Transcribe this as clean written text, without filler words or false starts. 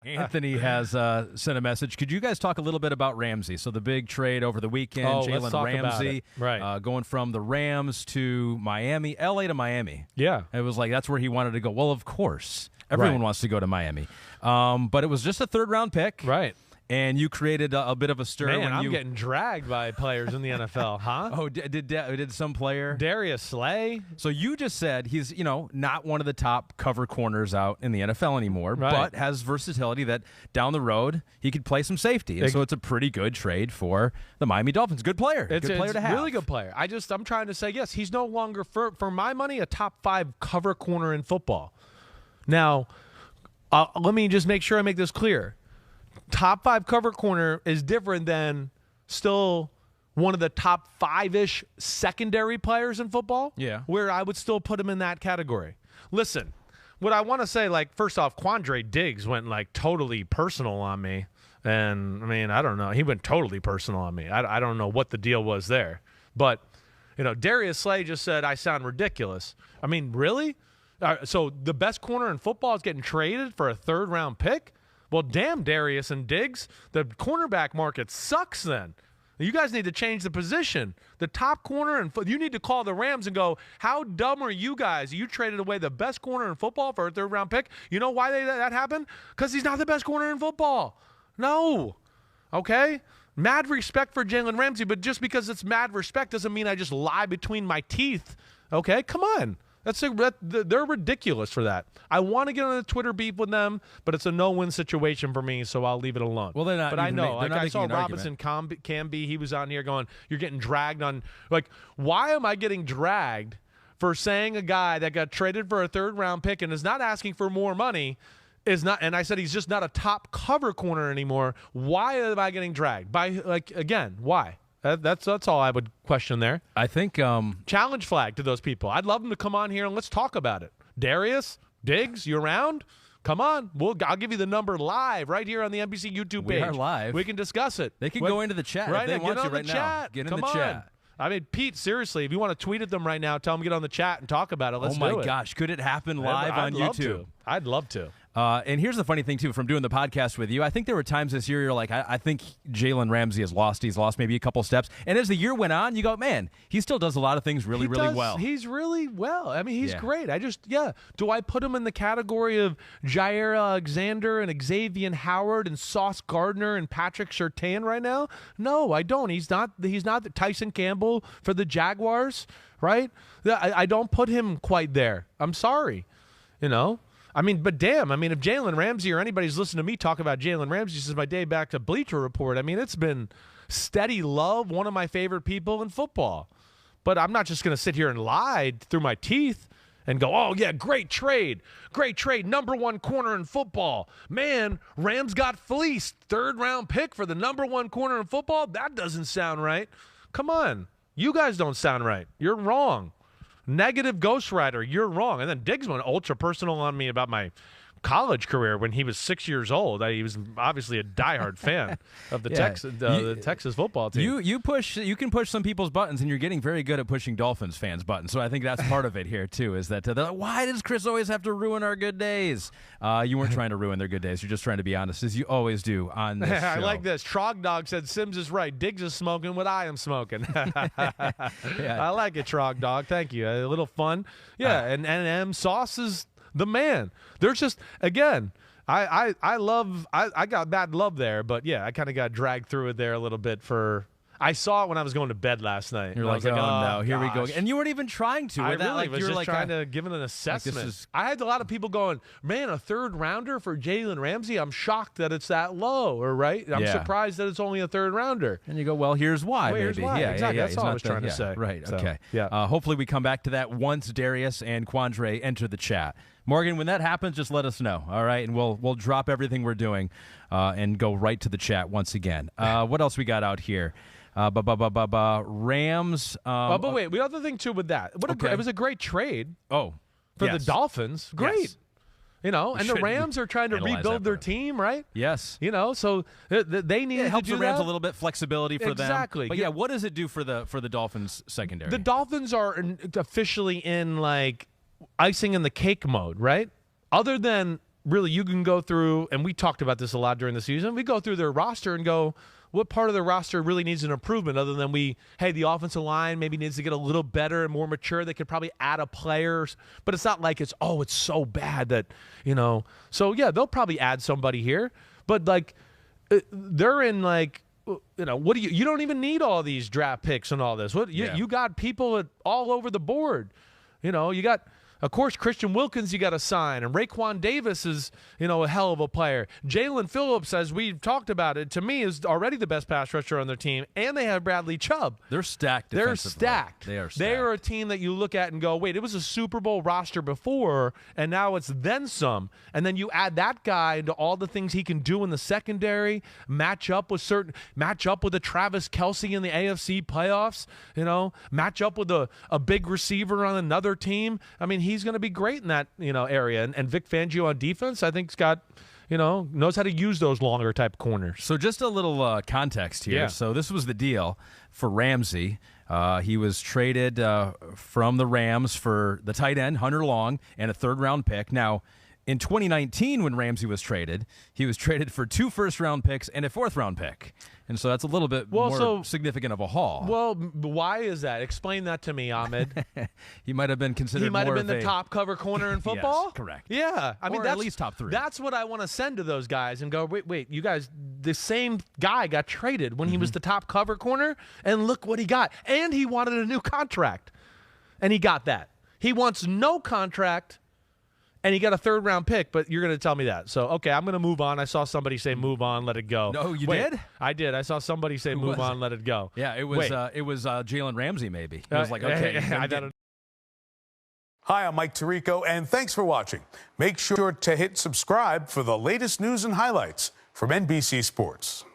Anthony has sent a message. Could you guys talk a little bit about Ramsey? So the big trade over the weekend, Jalen Ramsey going from the Rams to Miami, L.A. to Miami. Yeah. It was like that's where he wanted to go. Well, of course. Everyone wants to go to Miami. But it was just a third-round pick. Right. And you created a bit of a stir. Man, I'm getting dragged by players in the NFL, huh? Oh, did some player? Darius Slay. So you just said he's, not one of the top cover corners out in the NFL anymore, but has versatility that down the road he could play some safety. And so it's a pretty good trade for the Miami Dolphins. Good player. Good player to have. Really good player. I'm trying to say, yes, he's no longer, for my money, a top 5 cover corner in football. Now, let me just make sure I make this clear. Top 5 cover corner is different than still one of the top 5-ish secondary players in football. Yeah. Where I would still put him in that category. Listen, what I want to say, first off, Quandre Diggs went totally personal on me. And I don't know. He went totally personal on me. I don't know what the deal was there. But, Darius Slay just said, I sound ridiculous. Really? So the best corner in football is getting traded for a third-round pick? Well, damn, Darius and Diggs, the cornerback market sucks then. You guys need to change the position. The top corner, and you need to call the Rams and go, how dumb are you guys? You traded away the best corner in football for a third-round pick. You know why that happened? Because he's not the best corner in football. No. Okay? Mad respect for Jalen Ramsey, but just because it's mad respect doesn't mean I just lie between my teeth. Okay? Come on. They're ridiculous for that. I want to get on a Twitter beef with them, but it's a no-win situation for me, so I'll leave it alone. Well, they're not. But I know. I saw Robinson Camby. He was on here going, "You're getting dragged on." Why am I getting dragged for saying a guy that got traded for a third-round pick and is not asking for more money is not? And I said he's just not a top cover corner anymore. Why am I getting dragged? Again, why? That's all I would question there. I think challenge flag to those people. I'd love them to come on here and let's talk about it. Darius, Diggs, you around? Come on. I'll give you the number live right here on the NBC YouTube page. We are live. We can discuss it. They can go into the chat if they want to right now. Get in the chat. Pete, seriously, if you want to tweet at them right now, tell them to get on the chat and talk about it. Let's do it. Oh, my gosh. Could it happen live on YouTube? I'd love to. And here's the funny thing, too, from doing the podcast with you. I think there were times this year you're like, I think Jalen Ramsey has lost. He's lost maybe a couple steps. And as the year went on, you go, man, he still does a lot of things really well. He's really well. He's great. Do I put him in the category of Jair Alexander and Xavier Howard and Sauce Gardner and Patrick Surtain right now? No, I don't. He's not Tyson Campbell for the Jaguars, right? I don't put him quite there. I'm sorry, but damn, if Jalen Ramsey or anybody's listening to me talk about Jalen Ramsey since my day back to Bleacher Report, it's been steady love, one of my favorite people in football. But I'm not just going to sit here and lie through my teeth and go, oh, yeah, great trade, number 1 corner in football. Man, Rams got fleeced, third-round pick for the number 1 corner in football? That doesn't sound right. Come on. You guys don't sound right. You're wrong. Negative ghostwriter, you're wrong. And then Diggs went ultra personal on me about my college career when he was 6 years old. He was obviously a diehard fan of the Texas football team. You can push some people's buttons, and you're getting very good at pushing Dolphins fans' buttons. So I think that's part of it here too. Is that they're like, why does Chris always have to ruin our good days? You weren't trying to ruin their good days. You're just trying to be honest, as you always do on this show. I like this. Trog Dog said Simms is right. Diggs is smoking what I am smoking. I like it, Trog Dog. Thank you. A little fun. Yeah, and M Sauce is the man. There's just, again, I got bad love there, but yeah, I kind of got dragged through it there a little bit I saw it when I was going to bed last night. You're like, oh no, here we go. And you weren't even trying to. I really was just trying to give it an assessment. I had a lot of people going, man, a third rounder for Jalen Ramsey? I'm shocked that it's that low, I'm surprised that it's only a third rounder. And you go, well, here's why. Here's why. Yeah, exactly. Yeah, that's all I was trying to say. Right, so, okay. Yeah. Hopefully we come back to that once Darius and Quandre enter the chat. Morgan, when that happens, just let us know, all right? And we'll drop everything we're doing and go right to the chat once again. What else we got out here? Rams. But wait, the other thing, too, with that. It was a great trade for the Dolphins. Great. Yes. And the Rams are trying to rebuild their team, right? Yes. So they need to do that. It helps the Rams a little bit, flexibility for them. Exactly. But what does it do for the Dolphins secondary? The Dolphins are officially in icing in the cake mode, right? Other than really you can go through, and we talked about this a lot during the season, we go through their roster and go, what part of the roster really needs an improvement other than the offensive line maybe needs to get a little better and more mature. They could probably add a player, but it's not like it's so bad that, So, yeah, they'll probably add somebody here. But, they're in, what do you don't even need all these draft picks and all this. You got people all over the board. You got – of course, Christian Wilkins you got to sign, and Raekwon Davis is, a hell of a player. Jalen Phillips, as we've talked about it, to me is already the best pass rusher on their team, and they have Bradley Chubb. They're stacked. They're stacked. They are stacked. They are a team that you look at and go, wait, it was a Super Bowl roster before, and now it's then some. And then you add that guy to all the things he can do in the secondary, match up with a Travis Kelce in the AFC playoffs, match up with a big receiver on another team. I mean, he's going to be great in that area, and Vic Fangio on defense I think's got knows how to use those longer type corners. So just a little context here. So this was the deal for Ramsey. He was traded from the Rams for the tight end Hunter Long and a third-round pick. Now, in 2019, when Ramsey was traded, he was traded for 2 first-round picks and a fourth-round pick. And so that's a little bit more significant of a haul. Well, why is that? Explain that to me, Ahmed. He might have been considered He might have been the top cover corner in football? Yes, correct. Yeah. I mean, that's at least top 3. That's what I want to send to those guys and go, wait, you guys, the same guy got traded when he was the top cover corner, and look what he got. And he wanted a new contract, and he got that. He wants no contract, and he got a third-round pick, but you're going to tell me that. So, okay, I'm going to move on. I saw somebody say move on, let it go. No, you did? I did. I saw somebody say move on, let it go. Yeah, it was Jalen Ramsey maybe. It was like, okay. Hi, I'm Mike Tirico, and thanks for watching. Make sure to hit subscribe for the latest news and highlights from NBC Sports.